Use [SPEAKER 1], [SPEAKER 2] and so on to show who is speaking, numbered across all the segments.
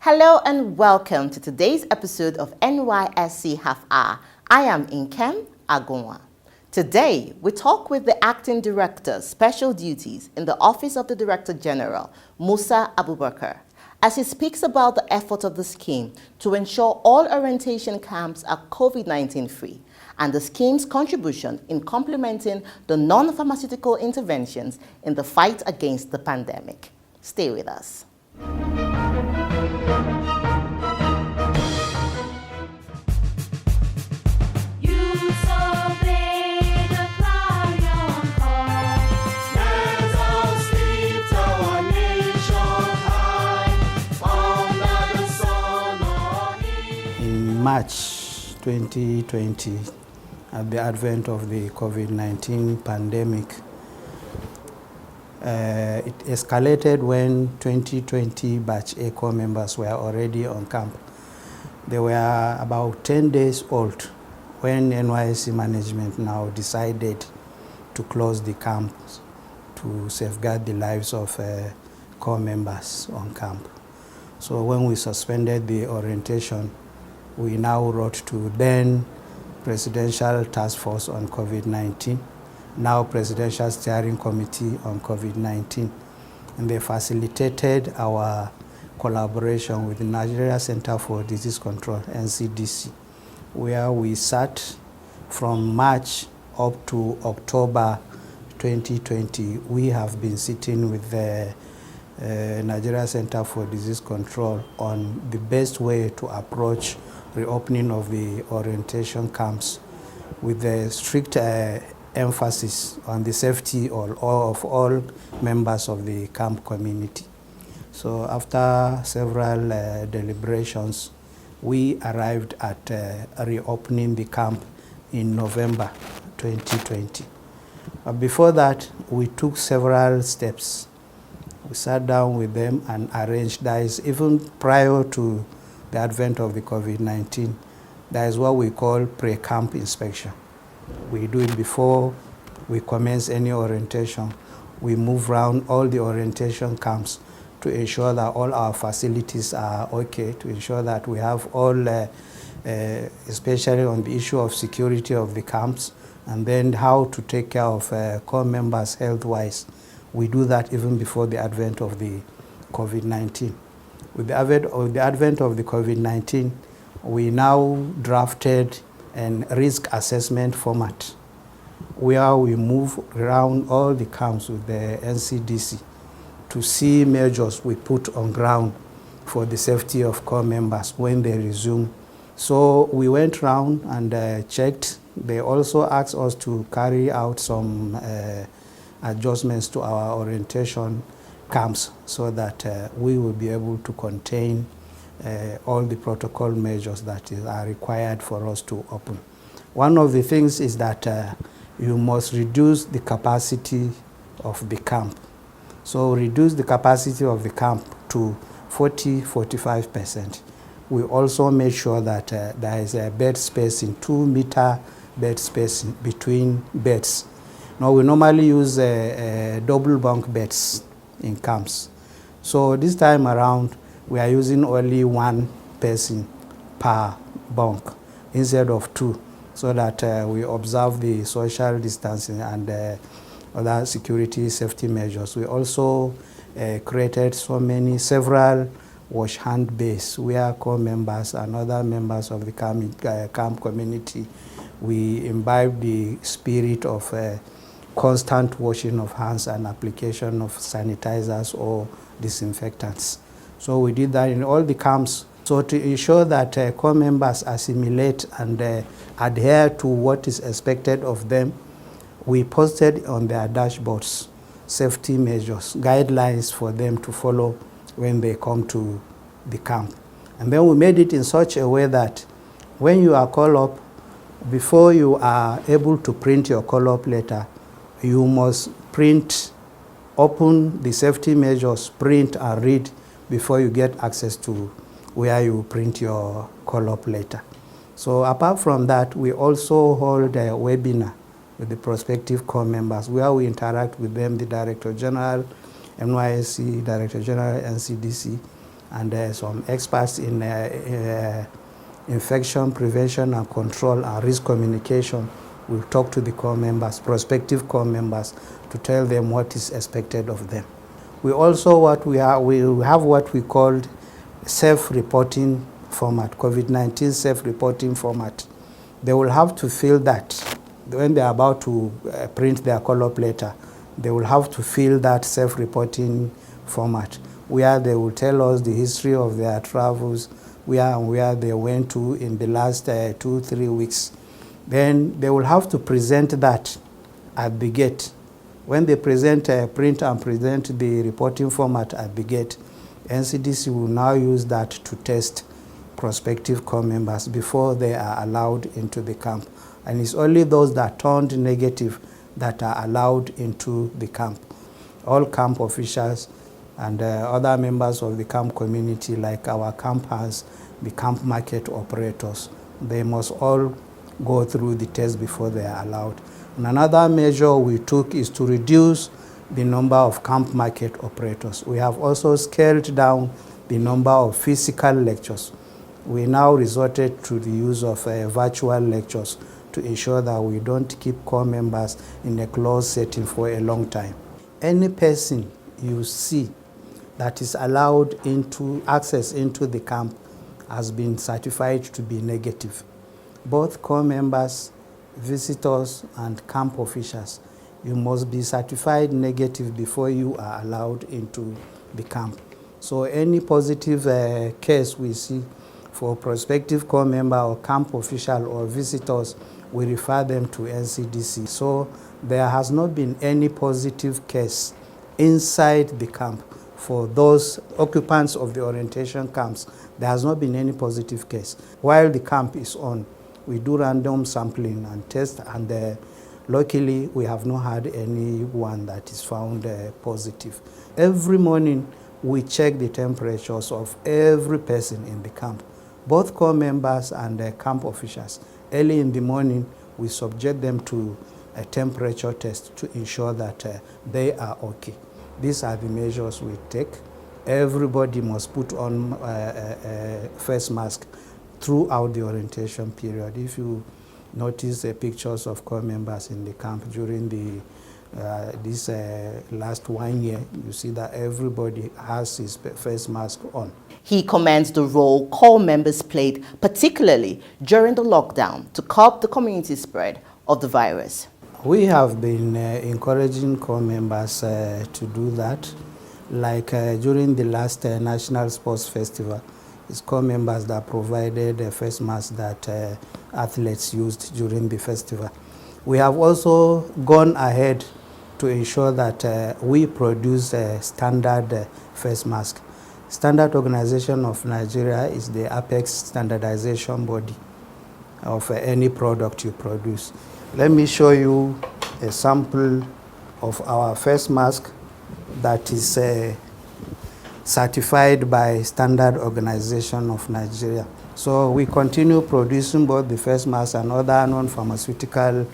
[SPEAKER 1] Hello and welcome to today's episode of NYSC Half Hour. I am Nkem Agonwa. Today, we talk with the Acting Director, Special Duties in the Office of the Director General, Musa Abubakar, as he speaks about the effort of the scheme to ensure all orientation camps are COVID-19 free and the scheme's contribution in complementing the non-pharmaceutical interventions in the fight against the pandemic. Stay with us.
[SPEAKER 2] In March 2020, at the advent of the COVID-19 pandemic, it escalated when 2020 batch A corps members were already on camp. They were about 10 days old when NYSC management now decided to close the camps to safeguard the lives of corps members on camp. So when we suspended the orientation, we now wrote to then Presidential Task Force on COVID-19, now Presidential Steering Committee on COVID-19, and they facilitated our collaboration with the Nigeria Center for Disease Control, NCDC, where we sat from March up to October 2020. We have been sitting with the Nigeria Center for Disease Control on the best way to approach reopening of the orientation camps with a strict emphasis on the safety of all members of the camp community. So after several deliberations, we arrived at reopening the camp in November 2020. But before that, we took several steps. We sat down with them and arranged, that is even prior to the advent of the COVID-19, that is what we call pre-camp inspection. We do it before we commence any orientation. We move around all the orientation camps to ensure that all our facilities are okay, to ensure that we have all, especially on the issue of security of the camps, and then how to take care of corps members health-wise. We do that even before the advent of the COVID-19. With the advent of the COVID-19, we now drafted a risk assessment format where we move around all the camps with the NCDC to see measures we put on ground for the safety of corps members when they resume. So we went around and checked. They also asked us to carry out some adjustments to our orientation camps so that we will be able to contain all the protocol measures that are required for us to open. One of the things is that you must reduce the capacity of the camp. So reduce the capacity of the camp to 40–45%. We also make sure that there is a bed space in 2-meter bed space between beds. Now we normally use double bunk beds in camps. So this time around, we are using only one person per bunk instead of two, so that we observe the social distancing and other security safety measures. We also created several wash hand bays where corps members and other members of the camp community, we imbibe the spirit of constant washing of hands and application of sanitizers or disinfectants. So we did that in all the camps. So to ensure that corps members assimilate and adhere to what is expected of them, we posted on their dashboards safety measures, guidelines for them to follow when they come to the camp. And then we made it in such a way that when you are called up, before you are able to print your call-up letter, you must open the safety measures, print and read before you get access to where you print your call-up letter. So apart from that, we also hold a webinar with the prospective corps members where we interact with them, the Director General, NYSC, Director General, NCDC, and some experts in infection prevention and control and risk communication will talk to the corps members, prospective corps members, to tell them what is expected of them. We also we have what we called self-reporting format, COVID-19 self-reporting format. They will have to fill that when they are about to print their call-up letter. They will have to fill that self-reporting format where they will tell us the history of their travels, where they went to in the last 2-3 weeks. Then they will have to present that at the gate. When they print and present the reporting format at the gate, NCDC will now use that to test prospective corps members before they are allowed into the camp. And it's only those that turned negative that are allowed into the camp. All camp officials and other members of the camp community, like our camp hands, the camp market operators, they must all go through the test before they are allowed. And another measure we took is to reduce the number of camp market operators. We have also scaled down the number of physical lectures. We now resorted to the use of virtual lectures to ensure that we don't keep corps members in a closed setting for a long time. Any person you see that is allowed access into the camp has been certified to be negative. Both corps members, visitors, and camp officials, you must be certified negative before you are allowed into the camp. So any positive case we see for prospective corps member or camp official or visitors, we refer them to NCDC. So there has not been any positive case inside the camp for those occupants of the orientation camps. There has not been any positive case. While the camp is on, we do random sampling and test, and luckily we have not had anyone that is found positive. Every morning we check the temperatures of every person in the camp, both corps members and camp officials. Early in the morning we subject them to a temperature test to ensure that they are okay. These are the measures we take. Everybody must put on a face mask throughout the orientation period. If you notice the pictures of corps members in the camp during this last 1 year, you see that everybody has his face mask on.
[SPEAKER 1] He commends the role corps members played, particularly during the lockdown, to curb the community spread of the virus.
[SPEAKER 2] We have been encouraging corps members to do that. Like during the last National Sports Festival, it's corps members that provided a face mask that athletes used during the festival. We have also gone ahead to ensure that we produce a standard face mask. Standard Organization of Nigeria is the apex standardization body of any product you produce. Let me show you a sample of our face mask that is certified by Standard Organization of Nigeria. So we continue producing both the face mask and other non-pharmaceutical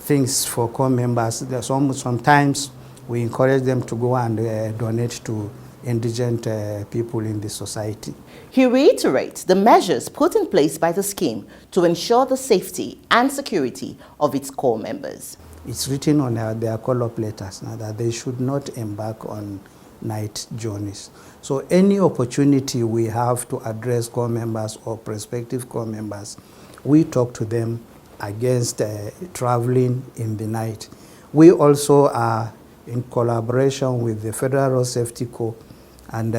[SPEAKER 2] things for corps members. Sometimes we encourage them to go and donate to indigent people in the society.
[SPEAKER 1] He reiterates the measures put in place by the scheme to ensure the safety and security of its corps members.
[SPEAKER 2] It's written on their call-up letters now that they should not embark on night journeys. So any opportunity we have to address corps members or prospective corps members, we talk to them against traveling in the night. We also are in collaboration with the Federal Road Safety Corps and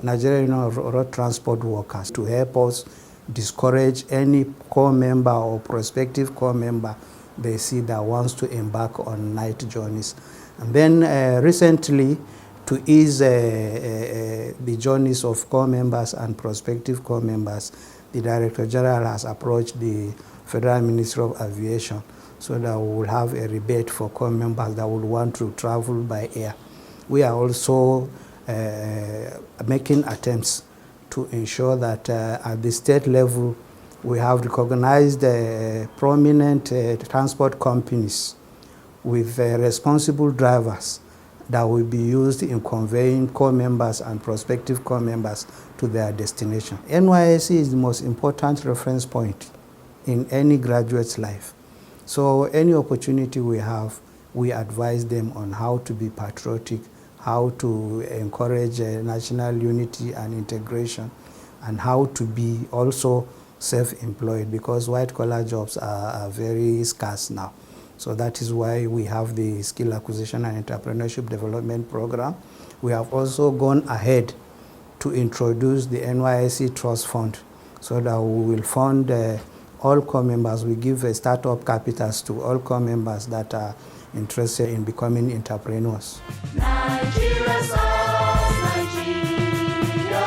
[SPEAKER 2] Nigerian Union of Road Transport Workers to help us discourage any corps member or prospective corps member they see that wants to embark on night journeys. And then recently, to ease the journeys of corps members and prospective corps members, the Director General has approached the Federal Ministry of Aviation so that we will have a rebate for corps members that would want to travel by air. We are also making attempts to ensure that at the state level we have recognized prominent transport companies with responsible drivers that will be used in conveying corps members and prospective corps members to their destination. NYSC is the most important reference point in any graduate's life. So any opportunity we have, we advise them on how to be patriotic, how to encourage national unity and integration, and how to be also self-employed, because white-collar jobs are very scarce now. So that is why we have the Skill Acquisition and Entrepreneurship Development Program. We have also gone ahead to introduce the NYSC Trust Fund, so that we will fund all corps members. We give startup capitals to all corps members that are interested in becoming entrepreneurs.
[SPEAKER 3] Nigeria serves, Nigeria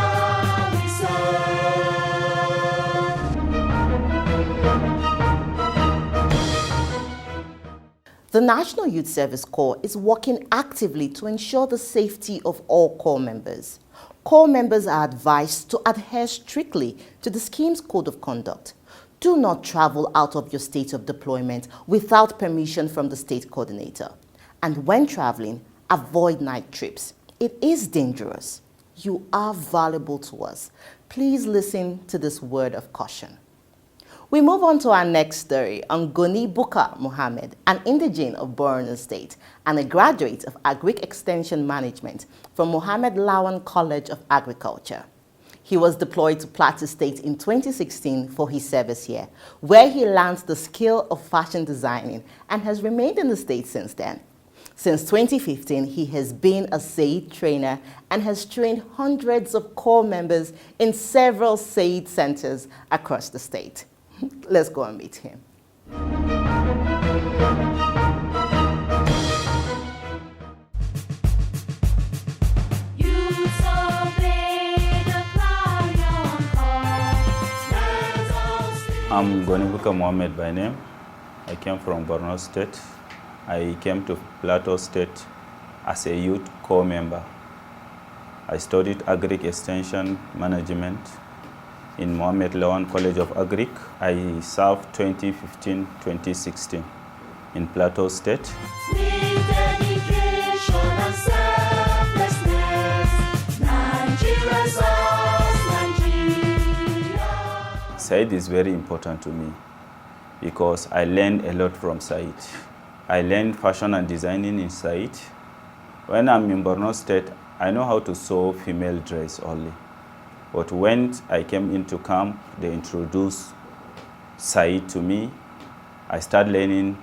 [SPEAKER 3] we serve.
[SPEAKER 1] The National Youth Service Corps is working actively to ensure the safety of all corps members. Corps members are advised to adhere strictly to the scheme's code of conduct. Do not travel out of your state of deployment without permission from the state coordinator. And when traveling, avoid night trips. It is dangerous. You are valuable to us. Please listen to this word of caution. We move on to our next story on Goni Bukar Mohammed, an indigene of Borno State and a graduate of Agric Extension Management from Mohammed Lawan College of Agriculture. He was deployed to Plateau State in 2016 for his service here, where he learned the skill of fashion designing and has remained in the state since then. Since 2015, he has been a SAID trainer and has trained hundreds of corps members in several SAID centers across the state. Let's go and meet him.
[SPEAKER 4] I'm Goni Bukar Mohammed by name. I came from Borno State. I came to Plateau State as a youth corps member. I studied Agric Extension Management in Mohammed Lawan College of Agric. I served 2015-2016 in Plateau State.
[SPEAKER 3] With dedication and selflessness, Nigeria serves, Nigeria.
[SPEAKER 4] SAID is very important to me because I learned a lot from SAID. I learned fashion and designing in SAID. When I'm in Borno State, I know how to sew female dress only. But when I came into camp, they introduced SAID to me. I started learning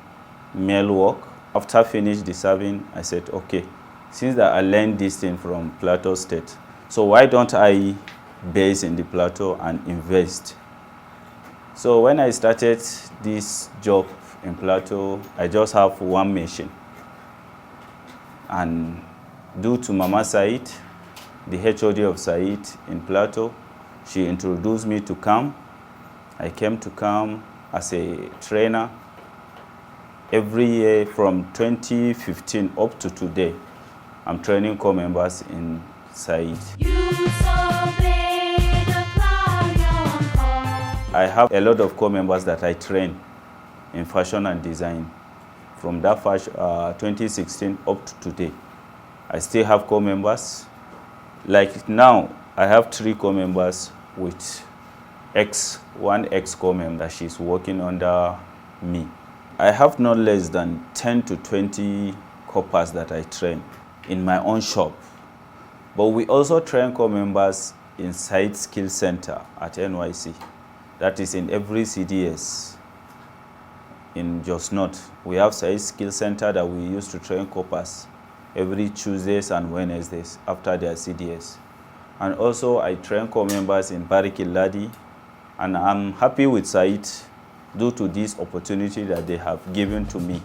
[SPEAKER 4] male work. After I finished the serving, I said, okay, since that I learned this thing from Plateau State, so why don't I base in the Plateau and invest? So when I started this job in Plateau, I just have one machine. And due to Mama SAID, the HOD of SAID in Plateau, she introduced me to camp. I came to camp as a trainer. Every year from 2015 up to today, I'm training corps members in SAID. I have a lot of corps members that I train in fashion and design. From that 2016 up to today, I still have corps members. Like now, I have 3 corps members with one ex-corps member. She's working under me. I have not less than 10 to 20 corpers that I train in my own shop. But we also train corps members in SAID Skill Center at NYC. That is in every CDS. In Jos North, we have SAID Skill Center that we used to train corpers every Tuesdays and Wednesdays after their CDS. And also I train corps members in Bariki Ladi, and I'm happy with SAID due to this opportunity that they have given to me.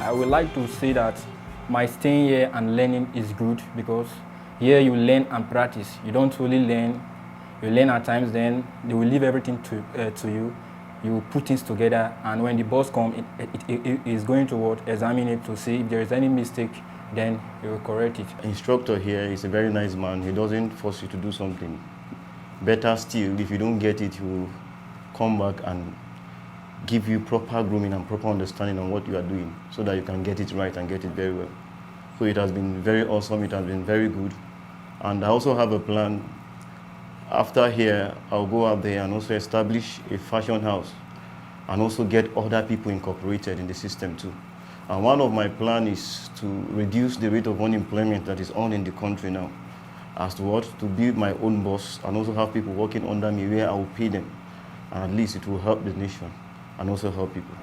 [SPEAKER 5] I would like to say that my staying here and learning is good because here you learn and practice. You don't only learn, you learn at times, then they will leave everything to you. You put things together, and when the boss comes, it is going to examine it to see if there is any mistake then he will correct it.
[SPEAKER 6] Instructor here is a very nice man. He doesn't force you to do something. Better still, if you don't get it, he will come back and give you proper grooming and proper understanding on what you are doing so that you can get it right and get it very well. So it has been very awesome, it has been very good. And I also have a plan. After here, I'll go out there and also establish a fashion house and also get other people incorporated in the system too. And one of my plans is to reduce the rate of unemployment that is on in the country now. As to what? To be my own boss and also have people working under me where I will pay them. And at least it will help the nation and also help people.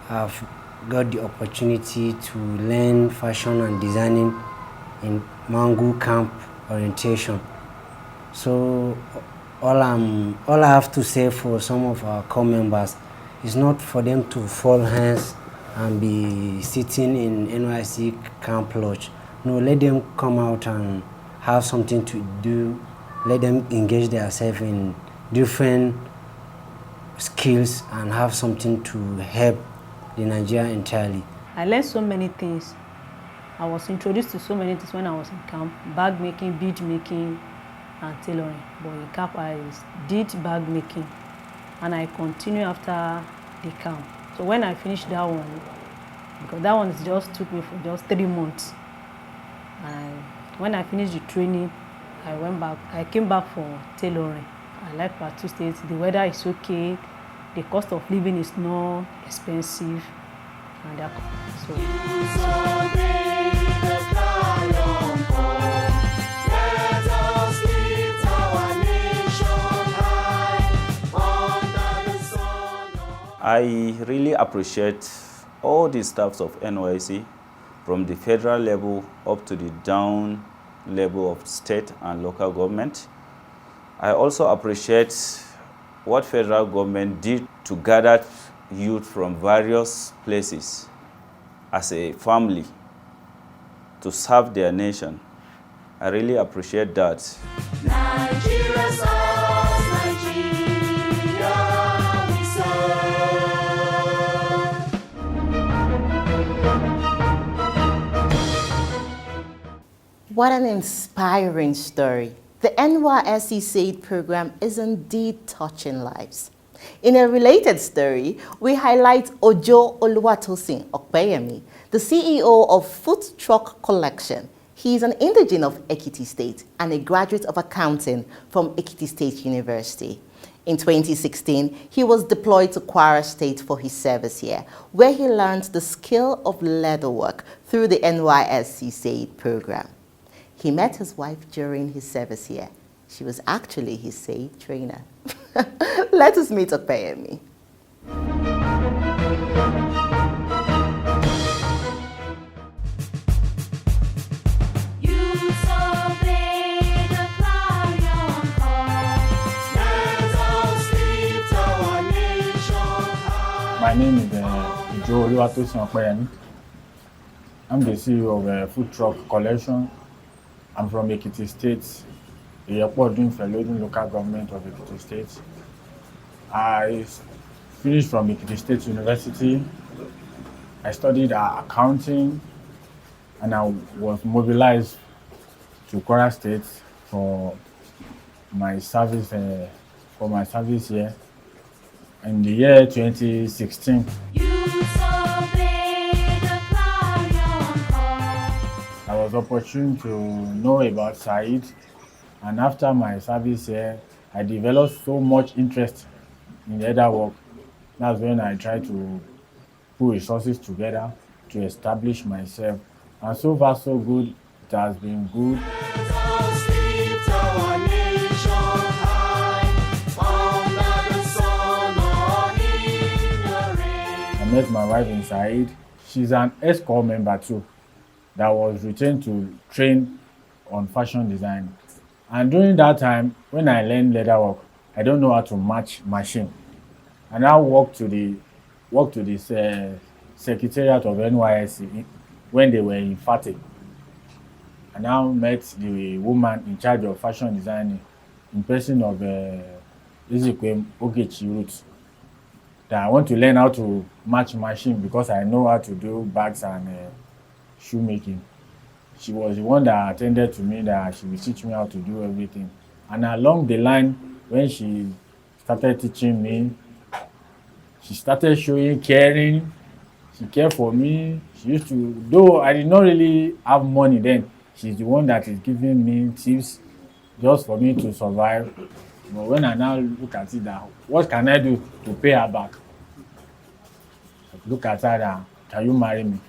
[SPEAKER 7] I've got the opportunity to learn fashion and designing in Mangu Camp Orientation. So all I have to say for some of our core members is not for them to fall hands and be sitting in NYSC Camp Lodge. No, let them come out and have something to do. Let them engage themselves in different skills and have something to help the Nigeria entirely.
[SPEAKER 8] I learned so many things. I was introduced to so many things when I was in camp: bag making, bead making, and tailoring. But in camp, I did bag making, and I continue after the camp. So when I finished that one, because that one just took me for just 3 months, and when I finished the training, I went back. I came back for tailoring. I like Plateau State. The weather is okay. The cost of living is not expensive, and that, so.
[SPEAKER 4] I really appreciate all the staffs of NYSC, from the federal level up to the down level of state and local government. I also appreciate what federal government did to gather youth from various places as a family to serve their nation. I really appreciate that.
[SPEAKER 3] Nigeria's us, Nigeria we serve.
[SPEAKER 1] What an inspiring story. The NYSC SAID program is indeed touching lives. In a related story, we highlight Ojo Oluwatosin Okpeyemi, the CEO of Food Truck Collection. He is an indigene of Ekiti State and a graduate of accounting from Ekiti State University. In 2016, he was deployed to Kwara State for his service here, where he learned the skill of leatherwork through the NYSC SAID program. He met his wife during his service here. She was actually his SAID trainer. Let us meet Okpeyemi.
[SPEAKER 9] My name is Ojo Oluwatosin Okpeyemi. I'm the CEO of Food Truck Collection. I'm from Ekiti State, the airport doing Felodun local government of Ekiti State. I finished from Ekiti State University. I studied accounting, and I was mobilized to Kwara State for my service here in the year 2016. I was opportune to know about SAID, and after my service here, I developed so much interest in leather work. That's when I tried to put resources together to establish myself. And so far so good, it has been good. I met my wife in SAID. She's an ex-corps member too, that was retained to train on fashion design. And during that time, when I learned leather work, I don't know how to match machine. And I walked to the secretariat of NYSC when they were in Fati. And I met the woman in charge of fashion designing in person of Ezekwem Ogechi Ruth. That I want to learn how to match machine because I know how to do bags and shoemaking. she was the one that attended to me, that she would teach me how to do everything. And along the line, when she started teaching me, she started showing caring. She cared for me. She used to, though I did not really have money then, she's the one that is giving me tips just for me to survive. But when I now look at it, that what can I do to pay her back? I look at her that, can you marry me?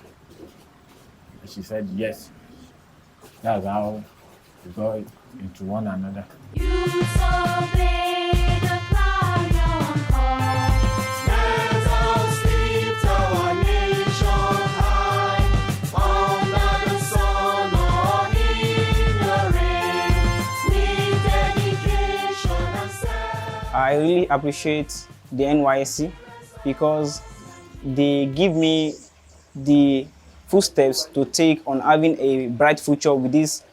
[SPEAKER 9] And she said yes. That's how we got into one another.
[SPEAKER 3] You survey the clarion call. Let us lift our nation high. Under the sun or in the rain, with dedication and self.
[SPEAKER 10] I really appreciate the NYSC because they give me the footsteps to take on having a bright future with this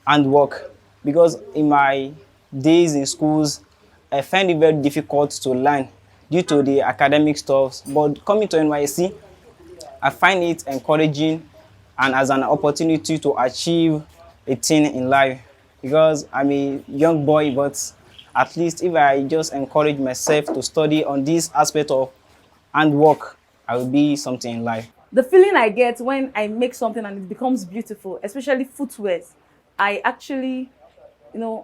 [SPEAKER 10] handwork. Because in my days in schools, I find it very difficult to learn due to the academic stuff. But coming to NYSC, I find it encouraging and as an opportunity to achieve a thing in life. Because I'm a young boy, but at least if I just encourage myself to study on this aspect of handwork, I will be something in life.
[SPEAKER 11] The feeling I get when I make something and it becomes beautiful, especially footwear, I actually,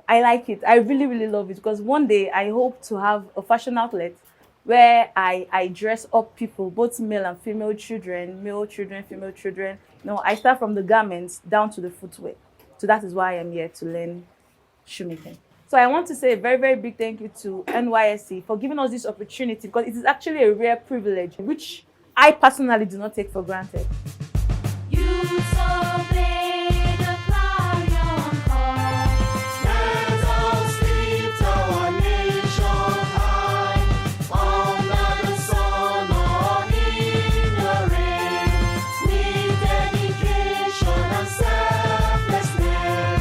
[SPEAKER 11] I like it. I really, really love it because one day I hope to have a fashion outlet where I dress up people, both male and female children, male children, female children. I start from the garments down to the footwear. So that is why I am here to learn shoemaking. So I want to say a very, very big thank you to NYSC for giving us this opportunity because it is actually a rare privilege, which I personally do not take for granted.
[SPEAKER 3] You survey the clarion call. Let us lift our nation high. Under the sun or in the rain, with dedication and selflessness,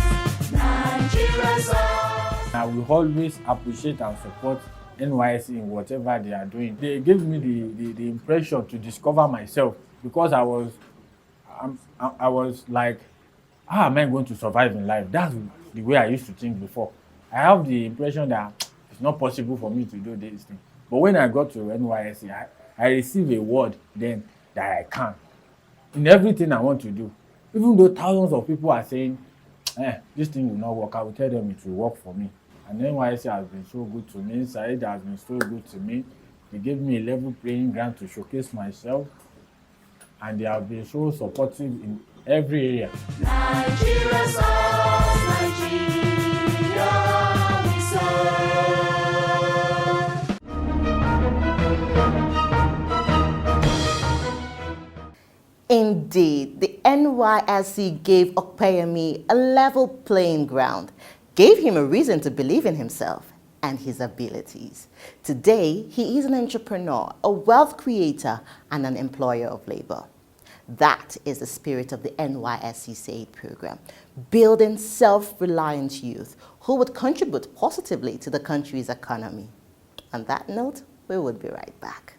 [SPEAKER 3] Nigeria's all.
[SPEAKER 9] I will always appreciate and support NYSC in whatever they are doing. They gave me the impression to discover myself because I was like, how am I going to survive in life? That's the way I used to think before. I have the impression that it's not possible for me to do this thing. But when I got to NYSC, I received a word then that I can. In everything I want to do. Even though thousands of people are saying, this thing will not work, I will tell them it will work for me. And NYSC has been so good to me. Said has been so good to me. They gave me a level playing ground to showcase myself. And they have been so supportive in every area.
[SPEAKER 3] Nigeria's all, Nigeria we serve.
[SPEAKER 1] Indeed, the NYSC gave Okpeyemi a level playing ground, gave him a reason to believe in himself and his abilities. Today, he is an entrepreneur, a wealth creator, and an employer of labor. That is the spirit of the NYSC SAID program, building self-reliant youth who would contribute positively to the country's economy. On that note, we will be right back.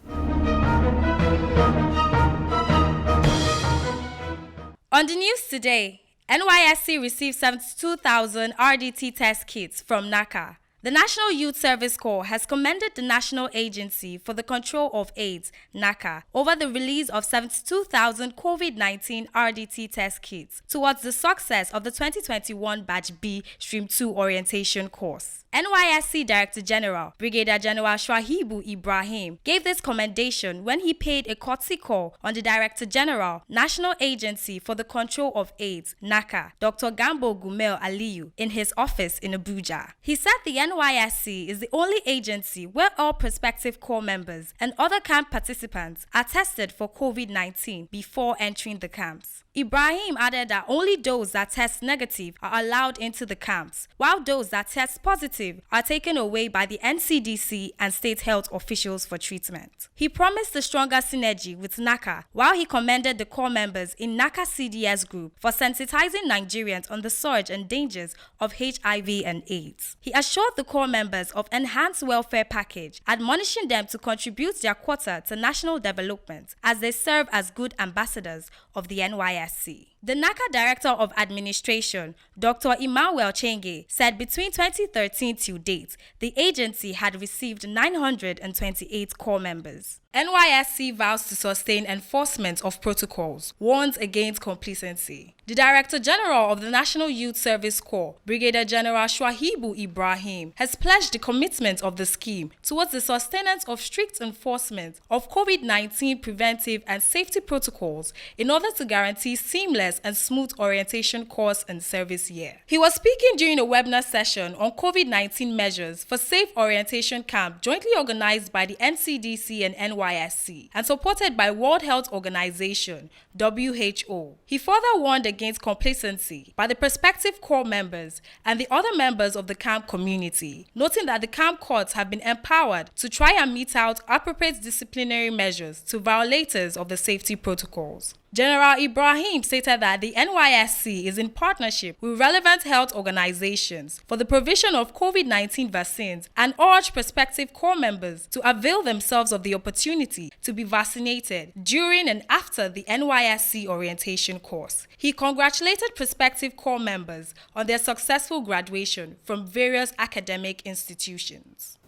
[SPEAKER 12] On the news today, NYSC received 72,000 RDT test kits from NACA. The National Youth Service Corps has commended the National Agency for the Control of AIDS, NACA, over the release of 72,000 COVID-19 RDT test kits towards the success of the 2021 Batch B Stream 2 orientation course. NYSC Director General, Brigadier General Shwahibu Ibrahim, gave this commendation when he paid a courtesy call on the Director General, National Agency for the Control of AIDS, NACA, Dr. Gambo Gumel Aliyu, in his office in Abuja. He said the NYSC is the only agency where all prospective corps members and other camp participants are tested for COVID-19 before entering the camps. Ibrahim added that only those that test negative are allowed into the camps, while those that test positive are taken away by the NCDC and state health officials for treatment. He promised a stronger synergy with NACA, while he commended the corps members in NACA CDS group for sensitizing Nigerians on the surge and dangers of HIV and AIDS. He assured the corps members of enhanced welfare package, admonishing them to contribute their quota to national development as they serve as good ambassadors of the NYSC. NYSC. The NACA Director of Administration, Dr. Emmanuel Chenge, said between 2013 to date, the agency had received 928 core members. NYSC vows to sustain enforcement of protocols, warns against complacency. The Director General of the National Youth Service Corps, Brigadier General Swahibu Ibrahim, has pledged the commitment of the scheme towards the sustenance of strict enforcement of COVID-19 preventive and safety protocols in order to guarantee seamless and smooth orientation course and service year. He was speaking during a webinar session on COVID-19 measures for safe orientation camp jointly organized by the NCDC and NYSC and supported by World Health Organization, WHO. He further warned against complacency by the prospective core members and the other members of the camp community, noting that the camp courts have been empowered to try and mete out appropriate disciplinary measures to violators of the safety protocols. General Ibrahim stated that the NYSC is in partnership with relevant health organizations for the provision of COVID-19 vaccines and urged prospective core members to avail themselves of the opportunity to be vaccinated during and after the NYSC orientation course. He congratulated prospective core members on their successful graduation from various academic institutions.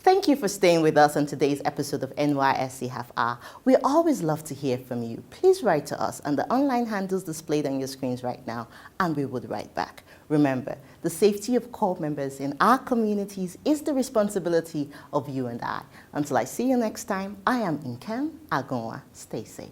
[SPEAKER 1] Thank you for staying with us on today's episode of NYSC Half Hour. We always love to hear from you. Please write to us on the online handles displayed on your screens right now, and we would write back. Remember, the safety of core members in our communities is the responsibility of you and I. Until I see you next time, I am Nkem Agonwa. Stay safe.